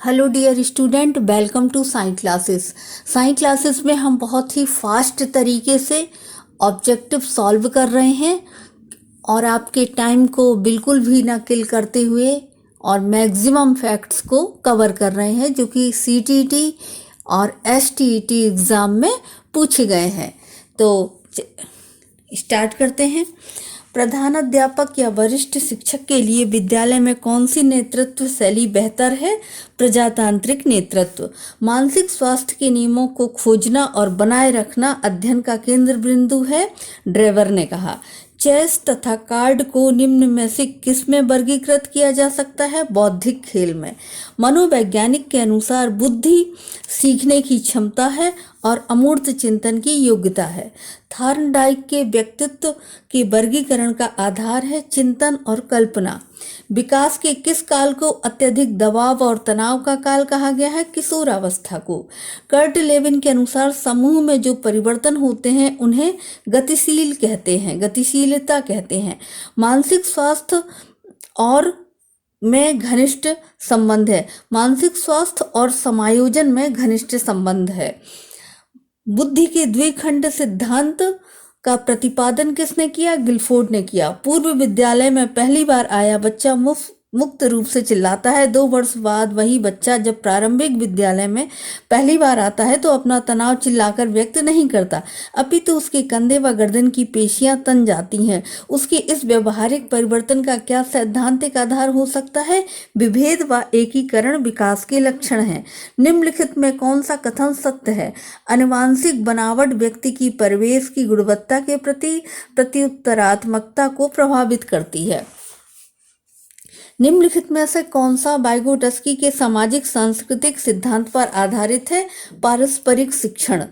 Hello dear student, welcome to science classes. Science classes में हम बहुत ही फास्ट तरीके से ऑब्जेक्टिव सॉल्व कर रहे हैं और आपके टाइम को बिल्कुल भी ना किल करते हुए और मैक्सिमम फैक्ट्स को कवर कर रहे हैं जो कि सीटीईटी और एसटीईटी एग्ज़ाम में पूछे गए हैं। तो स्टार्ट करते हैं। प्रधानाध्यापक या वरिष्ठ शिक्षक के लिए विद्यालय में कौन सी नेतृत्व शैली बेहतर है? प्रजातांत्रिक नेतृत्व। मानसिक स्वास्थ्य के नियमों को खोजना और बनाए रखना अध्ययन का केंद्र बिंदु है, ड्रेवर ने कहा। चेस तथा कार्ड को निम्न में से किस में वर्गीकृत किया जा सकता है? बौद्धिक खेल में। मनोवैज्ञानिक के अनुसार बुद्धि सीखने की क्षमता है और अमूर्त चिंतन की योग्यता है। थॉर्नडाइक के व्यक्तित्व के वर्गीकरण का आधार है चिंतन और कल्पना। विकास के किस काल को अत्यधिक दबाव और तनाव का काल कहा गया है? किशोरावस्था को। कर्ट लेविन के अनुसार समूह में जो परिवर्तन होते हैं उन्हें गतिशील कहते हैं, गतिशीलता कहते हैं। मानसिक स्वास्थ्य और में घनिष्ठ संबंध है। मानसिक स्वास्थ्य और समायोजन में घनिष्ठ संबंध है। बुद्धि के द्विखंड सिद्धांत का प्रतिपादन किसने किया? गिलफोर्ड ने किया। पूर्व विद्यालय में पहली बार आया बच्चा मुक्त रूप से चिल्लाता है। 2 वर्ष बाद वही बच्चा जब प्रारंभिक विद्यालय में पहली बार आता है तो अपना तनाव चिल्लाकर व्यक्त नहीं करता, अपितु उसके कंधे व गर्दन की पेशियां तन जाती हैं। उसके इस व्यवहारिक परिवर्तन का क्या सैद्धांतिक आधार हो सकता है? विभेद व एकीकरण विकास के लक्षण हैं। निम्नलिखित में कौन सा कथन सत्य है? आनुवांशिक बनावट व्यक्ति की परिवेश की गुणवत्ता के प्रति प्रत्युत्तरात्मकता को प्रभावित करती है। निम्नलिखित में से कौन सा वाइगोटस्की के सामाजिक सांस्कृतिक सिद्धांत पर आधारित है? पारस्परिक शिक्षण।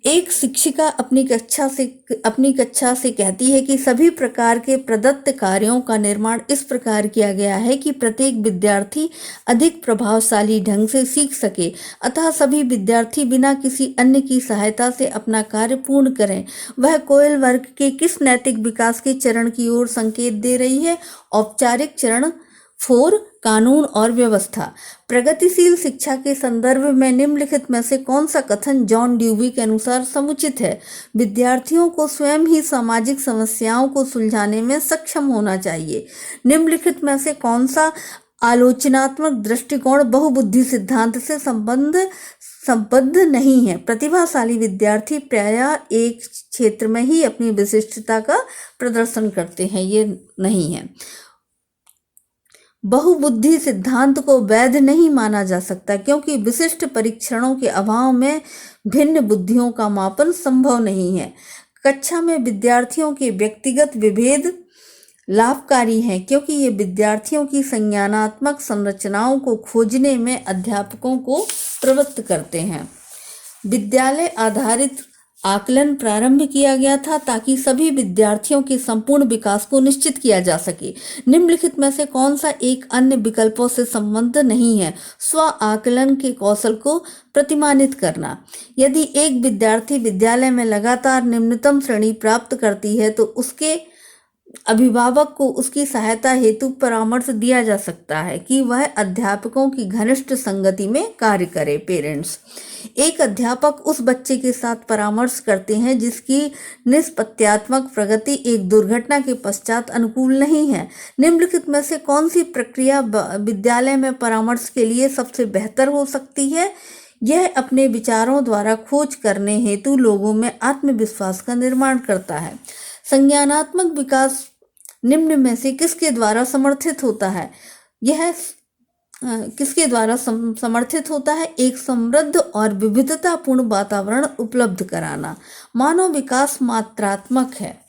एक शिक्षिका अपनी कक्षा से कहती है कि सभी प्रकार के प्रदत्त कार्यों का निर्माण इस प्रकार किया गया है कि प्रत्येक विद्यार्थी अधिक प्रभावशाली ढंग से सीख सके, अतः सभी विद्यार्थी बिना किसी अन्य की सहायता से अपना कार्य पूर्ण करें। वह कोयल वर्ग के किस नैतिक विकास के चरण की ओर संकेत दे रही है? औपचारिक चरण 4, कानून और व्यवस्था। प्रगतिशील शिक्षा के संदर्भ में निम्नलिखित में से कौन सा कथन जॉन ड्यूवी के अनुसार समुचित है? विद्यार्थियों को स्वयं ही सामाजिक समस्याओं को सुलझाने में सक्षम होना चाहिए। निम्नलिखित में से कौन सा आलोचनात्मक दृष्टिकोण बहुबुद्धि सिद्धांत से संबद्ध नहीं है? प्रतिभाशाली विद्यार्थी प्रायः एक क्षेत्र में ही अपनी विशिष्टता का प्रदर्शन करते हैं, ये नहीं है। बहुबुद्धि सिद्धांत को वैध नहीं माना जा सकता क्योंकि विशिष्ट परीक्षणों के अभाव में भिन्न बुद्धियों का मापन संभव नहीं है। कक्षा में विद्यार्थियों के व्यक्तिगत विभेद लाभकारी हैं क्योंकि ये विद्यार्थियों की संज्ञानात्मक संरचनाओं को खोजने में अध्यापकों को प्रवृत्त करते हैं। विद्यालय आधारित आकलन प्रारंभ किया गया था ताकि सभी विद्यार्थियों के संपूर्ण विकास को निश्चित किया जा सके। निम्नलिखित में से कौन सा एक अन्य विकल्पों से संबद्ध नहीं है? स्व आकलन के कौशल को प्रतिमानित करना। यदि एक विद्यार्थी विद्यालय में लगातार निम्नतम श्रेणी प्राप्त करती है तो उसके अभिभावक को उसकी सहायता हेतु परामर्श दिया जा सकता है कि वह अध्यापकों की घनिष्ठ संगति में कार्य करे। पेरेंट्स। एक अध्यापक उस बच्चे के साथ परामर्श करते हैं जिसकी निष्पत्त्यात्मक प्रगति एक दुर्घटना के पश्चात अनुकूल नहीं है। निम्नलिखित में से कौन सी प्रक्रिया विद्यालय में परामर्श के लिए सबसे बेहतर हो सकती है? यह अपने विचारों द्वारा खोज करने हेतु लोगों में आत्मविश्वास का निर्माण करता है। संज्ञानात्मक विकास निम्न में से किसके द्वारा समर्थित होता है? यह किसके द्वारा समर्थित होता है? एक समृद्ध और विविधतापूर्ण वातावरण उपलब्ध कराना। मानव विकास मात्रात्मक है।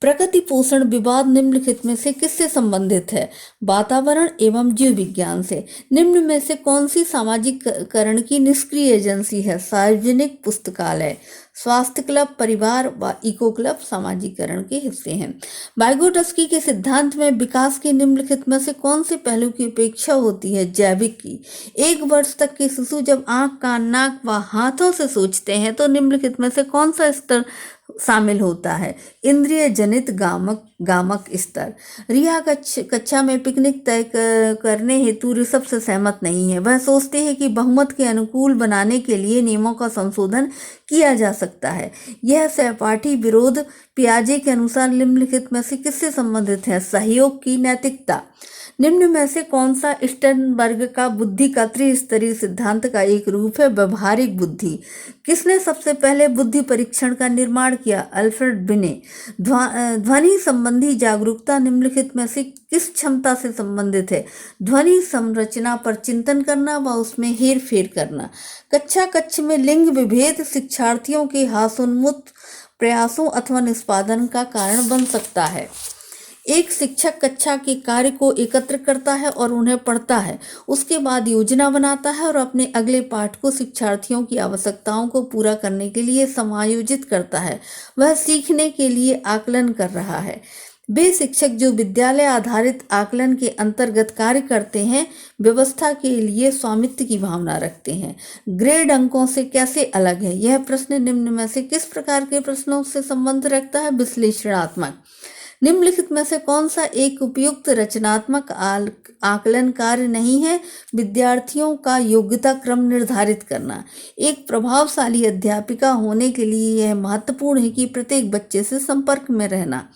प्रकृति पोषण विवाद निम्नलिखित में से किससे संबंधित है? वातावरण एवं जीव विज्ञान से। निम्न में से कौन सी सामाजिककरण की निष्क्रिय एजेंसी है? सार्वजनिक पुस्तकालय, स्वास्थ्य क्लब, परिवार व इको क्लब सामाजिककरण के हिस्से हैं। वाइगोटस्की के सिद्धांत में विकास के निम्नलिखित में से कौन से पहलू की उपेक्षा होती है? जैविक की। 1 वर्ष तक के शिशु जब आंख, कान, नाक व हाथों से सोचते हैं तो निम्नलिखित में से कौन सा स्तर शामिल होता है। इंद्रिय जनित गामक स्तर। रिया कक्षा में पिकनिक तय करने हेतु ऋषभ से सहमत नहीं है। वह सोचते हैं कि बहुमत के अनुकूल बनाने के लिए नियमों का संशोधन किया जा सकता है। यह सहपाठी विरोध पियाजे के अनुसार निम्नलिखित में से किससे संबंधित है? सहयोग की नैतिकता। निम्न में से कौन सा स्टर्नबर्ग का बुद्धि का त्रिस्तरीय सिद्धांत का एक रूप है? व्यवहारिक बुद्धि। किसने सबसे पहले बुद्धि परीक्षण का निर्माण किया? अल्फ्रेड बिने। ध्वनि संबंधी जागरूकता निम्नलिखित में से किस क्षमता से संबंधित है? ध्वनि संरचना पर चिंतन करना व उसमें हेर फेर करना। कक्षा कक्ष में लिंग विभेद शिक्षार्थियों के हास्योन्मुख प्रयासों अथवा निष्पादन का कारण बन सकता है। एक शिक्षक कक्षा के कार्य को एकत्र करता है और उन्हें पढ़ता है, उसके बाद योजना बनाता है और अपने अगले पाठ को शिक्षार्थियों की आवश्यकताओं को पूरा करने के लिए समायोजित करता है। वह सीखने के लिए आकलन कर रहा है। वे शिक्षक जो विद्यालय आधारित आकलन के अंतर्गत कार्य करते हैं, व्यवस्था के लिए स्वामित्व की भावना रखते हैं। ग्रेड अंकों से कैसे अलग है? यह प्रश्न निम्न में से किस प्रकार के प्रश्नों से संबंध रखता है? विश्लेषणात्मक। निम्नलिखित में से कौन सा एक उपयुक्त रचनात्मक आकलन कार्य नहीं है? विद्यार्थियों का योग्यता क्रम निर्धारित करना। एक प्रभावशाली अध्यापिका होने के लिए यह महत्वपूर्ण है कि प्रत्येक बच्चे से संपर्क में रहना।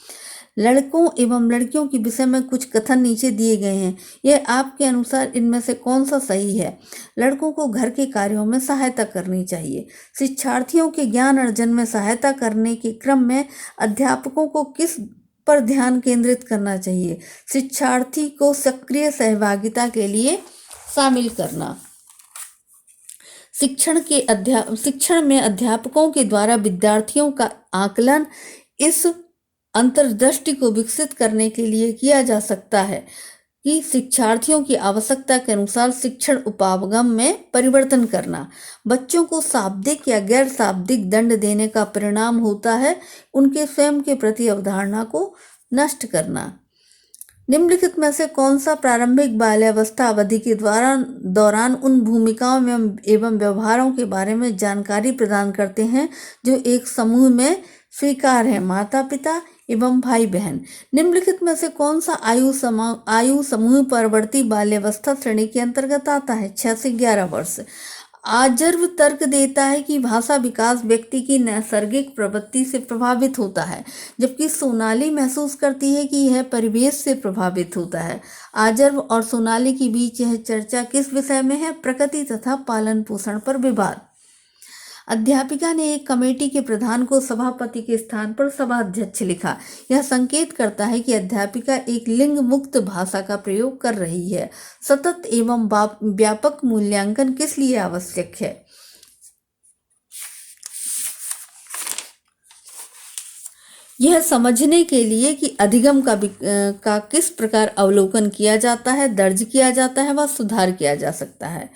लड़कों एवं लड़कियों के विषय में कुछ कथन नीचे दिए गए हैं। यह आपके अनुसार इनमें से कौन सा सही है? लड़कों को घर के कार्यों में सहायता करनी चाहिए। शिक्षार्थियों के ज्ञान अर्जन में सहायता करने के क्रम में अध्यापकों को किस पर ध्यान केंद्रित करना चाहिए? शिक्षार्थी को सक्रिय सहभागिता के लिए शामिल करना। शिक्षण में अध्यापकों के द्वारा विद्यार्थियों का आकलन इस अंतर्दृष्टि को विकसित करने के लिए किया जा सकता है कि शिक्षार्थियों की आवश्यकता के अनुसार शिक्षण उपागम में परिवर्तन करना। बच्चों को शाब्दिक या गैर शाब्दिक दंड देने का परिणाम होता है उनके स्वयं के प्रति अवधारणा को नष्ट करना। निम्नलिखित में से कौन सा प्रारंभिक बाल्यावस्था अवधि के दौरान उन भूमिकाओं एवं व्यवहारों के बारे में जानकारी प्रदान करते हैं जो एक समूह में स्वीकार है? माता पिता एवं भाई बहन। निम्नलिखित में से कौन सा आयु समूह परवर्ती बाल्यावस्था श्रेणी के अंतर्गत आता है? 6 से 11 वर्ष। आजर्व तर्क देता है कि भाषा विकास व्यक्ति की नैसर्गिक प्रवृत्ति से प्रभावित होता है, जबकि सोनाली महसूस करती है कि यह परिवेश से प्रभावित होता है। आजर्व और सोनाली के बीच यह चर्चा किस विषय में है? प्रकृति तथा पालन पोषण पर विवाद। अध्यापिका ने एक कमेटी के प्रधान को सभापति के स्थान पर सभाध्यक्ष लिखा। यह संकेत करता है कि अध्यापिका एक लिंग मुक्त भाषा का प्रयोग कर रही है। सतत एवं व्यापक मूल्यांकन किस लिए आवश्यक है? यह समझने के लिए कि अधिगम का किस प्रकार अवलोकन किया जाता है, दर्ज किया जाता है व सुधार किया जा सकता है।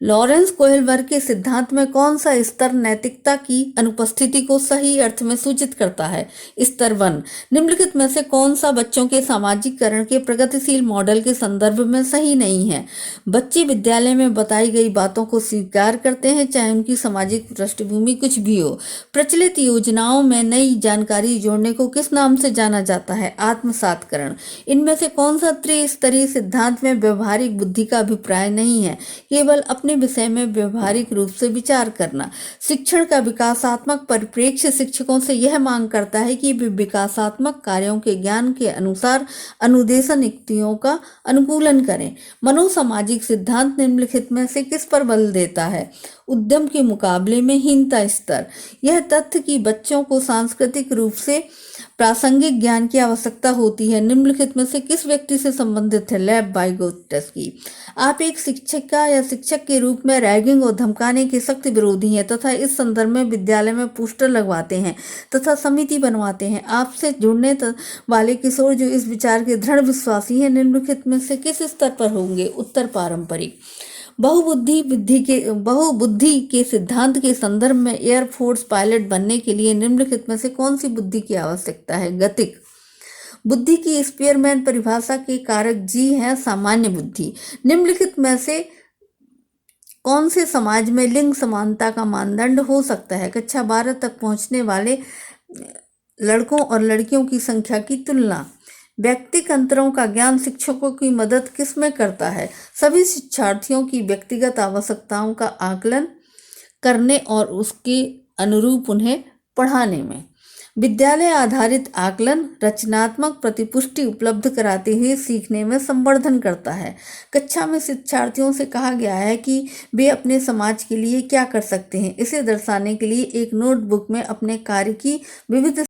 लॉरेंस कोहेलबर्ग के सिद्धांत में कौन सा स्तर नैतिकता की अनुपस्थिति को सही अर्थ में सूचित करता है? स्तर 1। निम्नलिखित में से कौन सा बच्चों के सामाजिककरण के प्रगतिशील मॉडल के संदर्भ में सही नहीं है? बच्चे विद्यालय में बताई गई बातों को स्वीकार करते हैं, चाहे उनकी सामाजिक पृष्ठभूमि कुछ भी हो। प्रचलित योजनाओं में नई जानकारी जोड़ने को किस नाम से जाना जाता है? आत्मसातकरण। इनमें से कौन सा त्रिस्तरीय सिद्धांत में व्यवहारिक बुद्धि का अभिप्राय नहीं है? केवल अपने विषय में व्यवहारिक रूप से विचार करना। शिक्षण का विकासात्मक परिप्रेक्ष्य शिक्षकों से यह मांग करता है कि वे विकासात्मक कार्यों के ज्ञान के अनुसार अनुदेशन युक्तियों का अनुकूलन करें। मनोसामाजिक सिद्धांत निम्नलिखित में से किस पर बल देता है? उद्यम के मुकाबले में हीनता स्तर। यह तथ्य कि बच्चों को सांस्कृतिक रूप से प्रासंगिक ज्ञान की आवश्यकता होती है निम्नलिखित में से किस व्यक्ति से संबंधित है? लेव वाइगोत्स्की। आप एक शिक्षिका या शिक्षक के रूप में रैगिंग और धमकाने के सख्त विरोधी हैं तथा इस संदर्भ में विद्यालय में पोस्टर लगवाते हैं तथा समिति बनवाते हैं। आपसे जुड़ने वाले किशोर जो इस विचार के दृढ़ विश्वासी हैं निम्नलिखित में से किस स्तर पर होंगे? उत्तर पारंपरिक। बहुबुद्धि के सिद्धांत के संदर्भ में एयरफोर्स पायलट बनने के लिए निम्नलिखित में से कौन सी बुद्धि की आवश्यकता है? गतिक। बुद्धि की स्पीयरमैन परिभाषा के कारक जी हैं सामान्य बुद्धि। निम्नलिखित में से कौन से समाज में लिंग समानता का मानदंड हो सकता है? कक्षा 12 तक पहुंचने वाले लड़कों और लड़कियों की संख्या की तुलना। व्यक्तिगत अंतरों का ज्ञान शिक्षकों की मदद किसमें करता है? सभी शिक्षार्थियों की व्यक्तिगत आवश्यकताओं का आकलन करने और उसके अनुरूप उन्हें पढ़ाने में। विद्यालय आधारित आकलन रचनात्मक प्रतिपुष्टि उपलब्ध कराते हुए सीखने में संवर्धन करता है। कक्षा में शिक्षार्थियों से कहा गया है कि वे अपने समाज के लिए क्या कर सकते हैं। इसे दर्शाने के लिए एक नोटबुक में अपने कार्य की विविध